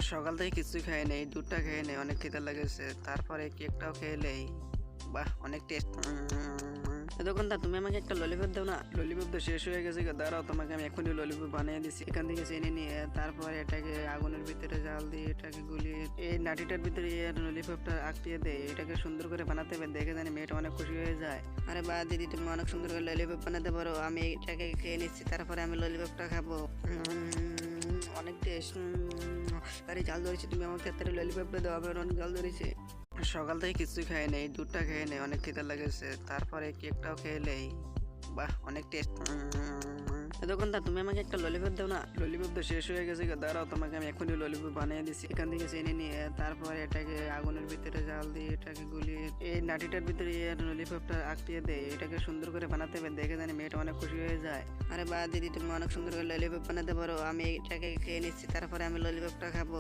সকাল থেকে কিছুই খাই নাই, দুধটা খেয়ে নেই, অনেক খিদে লেগেছে। তারপরে কেকটাও খেয়ে নেই। বাহ, অনেক টেস্ট। দোকানদার, তুমি আমাকে একটা ললিপপ দাও না। ললিপপ তো শেষ হয়ে গেছে গো, দাঁড়াও তোমাকে আমি এখনই ললিপপ বানিয়ে দিচ্ছি। এখান থেকে চিনি নিয়ে তারপরে এটাকে আগুনের ভিতরে জাল দিয়ে এটাকে গুলিয়ে এই নাটিটার ভিতরে ললিপপটা আটকিয়ে দেয়। এটাকে সুন্দর করে বানাতে হবে, দেখে জানি মেয়েটা অনেক খুশি হয়ে যায়। আরে বাহ দিদি, তুমি অনেক সুন্দর করে ললিপপ বানাতে পারো। আমি এটাকে খেয়ে নিচ্ছি, তারপরে আমি ললিপপটা খাবো। অনেক টেস্ট। আরে জাল ধরেছি, তুমি আমাকে তাড়াতাড়ি ললিপপটা দাও, আমার অনেক জাল ধরেছে। সকাল থেকে কিছুই খাই নাই, দুধটা খেয়ে নেই, অনেক খিদে লেগেছে। তারপরে কেকটাও খেয়ে নেই। বাহ, অনেক টেস্ট। দোকানদার, তুমি আমাকে একটা ললিপপ দাও না। ললিপপ তো শেষ হয়ে গেছে গো, দাঁড়াও তোমাকে আমি এখনই ললিপপ বানিয়ে দিচ্ছি। এখান থেকে চিনি নিয়ে তারপরে এটাকে আগুনের ভিতরে জাল দিয়ে এটাকে গুলিয়ে এই নাটিটার ভিতরে ললিপপটা আটকিয়ে দেয়। এটাকে সুন্দর করে বানাতে হবে, দেখে জানি মেয়েটা অনেক খুশি হয়ে যায়। আরে বাহ দিদি, তুমি অনেক সুন্দর করে ললিপপ বানাতে পারো। আমি এটাকে খেয়ে নিচ্ছি, তারপরে আমি ললিপপটা খাবো।